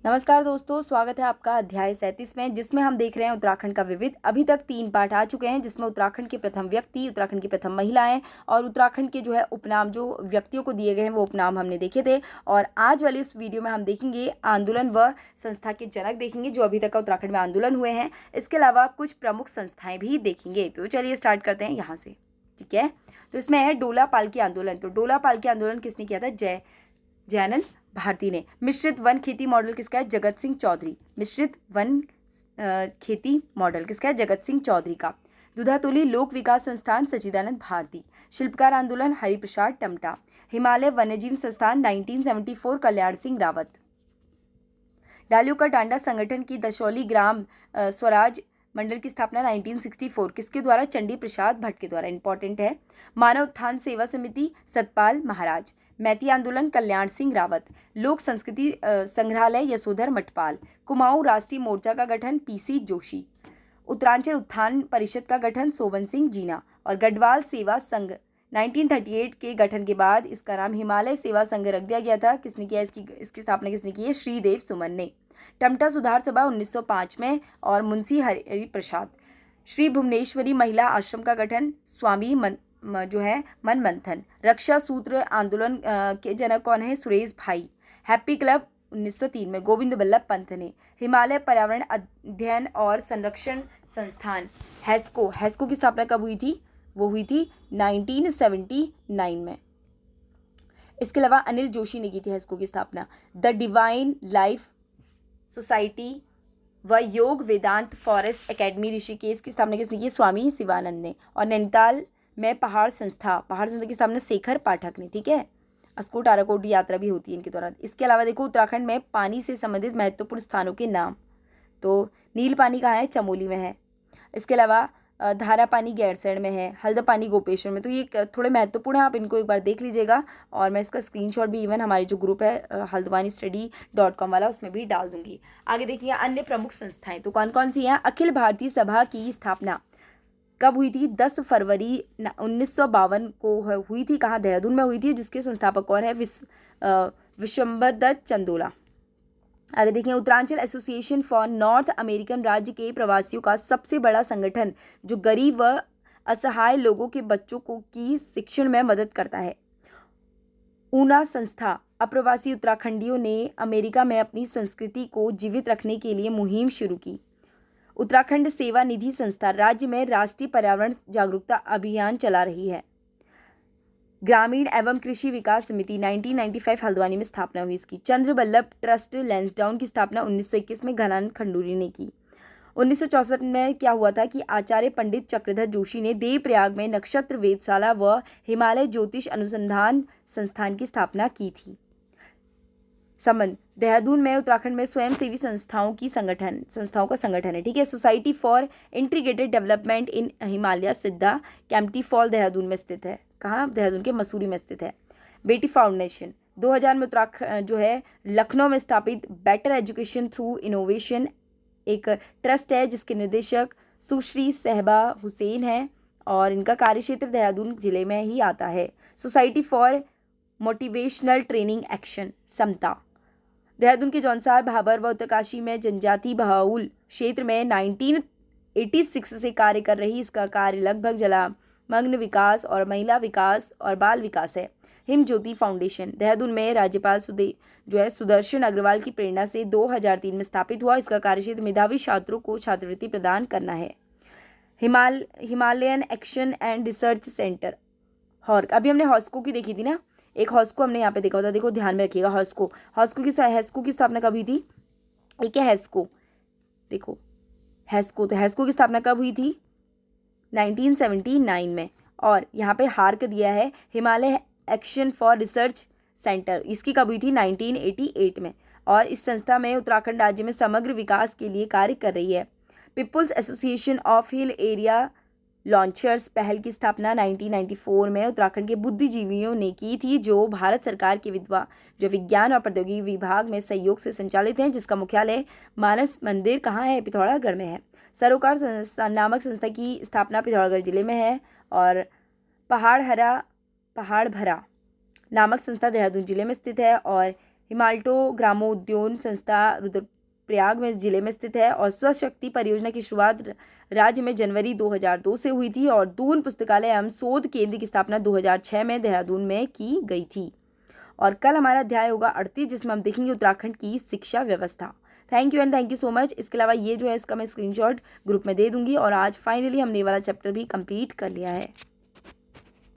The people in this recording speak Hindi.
नमस्कार दोस्तों, स्वागत है आपका अध्याय 37 में, जिसमें हम देख रहे हैं उत्तराखंड का विविध। अभी तक 3 पाठ आ चुके हैं, जिसमें उत्तराखंड के प्रथम व्यक्ति, उत्तराखंड की प्रथम महिलाएं और उत्तराखंड के जो है उपनाम, जो व्यक्तियों को दिए गए हैं वो उपनाम हमने देखे थे। और आज वाली इस वीडियो में हम देखेंगे आंदोलन व संस्था के जनक देखेंगे जो अभी तक उत्तराखंड में आंदोलन हुए हैं। इसके अलावा कुछ प्रमुख संस्थाएं भी देखेंगे। तो चलिए स्टार्ट करते हैं यहाँ से, ठीक है। तो इसमें है डोला पालकी आंदोलन। तो डोला पालकी आंदोलन किसने किया था? जयानंद भारती ने। मिश्रित वन खेती मॉडल किसका है? जगत सिंह चौधरी। मिश्रित वन खेती मॉडल किसका है? जगत सिंह चौधरी का। दुधातोली लोक विकास संस्थान सच्चिदानंद भारती। शिल्पकार आंदोलन हरिप्रसाद टमटा। हिमालय वन्यजीव संस्थान 1974 कल्याण सिंह रावत। डालियों का डांडा संगठन की दशौली ग्राम स्वराज मंडल की स्थापना 1964 किसके द्वारा? चंडी प्रसाद भट्ट के द्वारा। इंपॉर्टेंट है। मानव उत्थान सेवा समिति सतपाल महाराज। मैती आंदोलन कल्याण सिंह रावत। लोक संस्कृति संग्रहालय यशोधर मटपाल। कुमाऊं राष्ट्रीय मोर्चा का गठन पीसी जोशी। उत्तरांचल उत्थान परिषद का गठन सोवन सिंह जीना। और गढ़वाल सेवा संघ 1938 के गठन के बाद इसका नाम हिमालय सेवा संघ रख दिया गया था। किसने किया इसकी स्थापना किसने की है? श्रीदेव सुमन ने। टमटा सुधार सभा 1905 में और मुंशी हरि प्रसाद। श्री भुवनेश्वरी महिला आश्रम का गठन स्वामी मनमंथन। रक्षा सूत्र आंदोलन के जनक कौन है? सुरेश भाई। हैप्पी क्लब 1903 में गोविंद बल्लभ पंत ने। हिमालय पर्यावरण अध्ययन और संरक्षण संस्थान हैस्को की स्थापना कब हुई थी? वो हुई थी 1979 में। इसके अलावा अनिल जोशी ने की थी हैस्को की स्थापना। द डिवाइन लाइफ सोसाइटी व योग वेदांत फॉरेस्ट एकेडमी ऋषिकेश की स्थापना किसने की? स्वामी शिवानंद ने। और नैनीताल में पहाड़ संस्था की स्थापना शेखर पाठक ने, ठीक है। अस्कोट आराकोट यात्रा भी होती है इनके द्वारा। इसके अलावा देखो उत्तराखंड में पानी से संबंधित महत्वपूर्ण स्थानों के नाम। तो नील पानी कहाँ है? चमोली में है। इसके अलावा धारा पानी गैरसैंण में है। हल्दा पानी गोपेश्वर में। तो ये थोड़े महत्वपूर्ण है, आप इनको एक बार देख लीजिएगा। और मैं इसका स्क्रीनशॉट भी इवन हमारी जो ग्रुप है haldwanistudy.com वाला, उसमें भी डाल दूंगी। आगे देखिए अन्य प्रमुख संस्थाएं तो कौन कौन सी हैं? अखिल भारतीय सभा की स्थापना कब हुई थी? 10 फरवरी 1952 को हुई थी। कहाँ? देहरादून में हुई थी। जिसके संस्थापक कौन है? विश्वम्बर दत्त चंदोला। आगे देखिए Uttaranchal association for north American राज्य के प्रवासियों का सबसे बड़ा संगठन जो गरीब व असहाय लोगों के बच्चों को की शिक्षण में मदद करता है। ऊना संस्था अप्रवासी उत्तराखंडियों ने अमेरिका में अपनी संस्कृति को जीवित रखने के लिए मुहिम शुरू की। उत्तराखंड सेवा निधि संस्था राज्य में राष्ट्रीय पर्यावरण जागरूकता अभियान चला रही है। ग्रामीण एवं कृषि विकास समिति 1995 हल्द्वानी में स्थापना हुई इसकी। चंद्र बल्लभ ट्रस्ट लैंसडाउन की स्थापना 1921 में घनानंद खंडूरी ने की। 1964 में क्या हुआ था कि आचार्य पंडित चक्रधर जोशी ने देवप्रयाग में नक्षत्र वेधशाला व हिमालय ज्योतिष अनुसंधान संस्थान की स्थापना की थी। संबंध देहरादून में उत्तराखंड में स्वयंसेवी संस्थाओं का संगठन है, ठीक है। Society for integrated development in Himalaya सिद्धा कैंपटी फॉल देहरादून में स्थित है। कहाँ? देहरादून के मसूरी में स्थित है। बेटी फाउंडेशन 2000 में उत्तराखंड जो है लखनऊ में स्थापित बेटर एजुकेशन थ्रू इनोवेशन एक ट्रस्ट है जिसके निदेशक सुश्री सहबा हुसैन है और इनका कार्यक्षेत्र देहरादून जिले में ही आता है। Society for motivational training action Samta Dehradun के जौनसार भाबर व उत्तरकाशी में जनजाति बहुल क्षेत्र में 1986 से कार्य कर रही। इसका कार्य लगभग जलामग्न विकास और महिला विकास और बाल विकास है। हिम ज्योति फाउंडेशन देहरादून में राज्यपाल सुदर्शन अग्रवाल की प्रेरणा से 2003 में स्थापित हुआ। इसका कार्यक्षेत्र मेधावी छात्रों को छात्रवृत्ति प्रदान करना है। Himalayan action and research centre हॉर्क, अभी हमने हॉस्को की देखी थी ना, एक हॉस्को हमने यहाँ पे देखा होता। देखो ध्यान में रखिएगा हैस्को की स्थापना कब हुई थी? एक है हैस्को, देखो हैस्को, तो हैस्को की स्थापना कब हुई थी? 1979 में। और यहाँ पे हार्क दिया है Himalaya action for research centre, इसकी कब हुई थी? 1988 में। और इस संस्था में उत्तराखंड राज्य में समग्र विकास के लिए कार्य कर रही है। People's association of hill area launchers पहल की स्थापना 1994 में उत्तराखंड के बुद्धिजीवियों ने की थी जो भारत सरकार के विज्ञान और प्रौद्योगिकी विभाग में सहयोग से संचालित हैं, जिसका मुख्यालय मानस मंदिर कहाँ है? पिथौरागढ़ में है। सरोकार नामक संस्था की स्थापना पिथौरागढ़ जिले में है। और पहाड़ भरा नामक संस्था देहरादून जिले में स्थित है। और हिमाल्टो ग्रामोद्योग संस्था रुद्रप्रयाग में जिले में स्थित है और स्वशक्ति परियोजना की शुरुआत राज्य में जनवरी 2002 से हुई थी और दून पुस्तकालय एवं शोध केंद्र की स्थापना 2006 में देहरादून में की गई थी। और कल हमारा अध्याय होगा 38 जिसमें हम देखेंगे उत्तराखंड की शिक्षा व्यवस्था। Thank you and thank you so much. इसके अलावा ये जो है इसका मैं स्क्रीनशॉट ग्रुप में दे दूंगी और आज फाइनली हमने ये वाला चैप्टर भी कंप्लीट कर लिया है।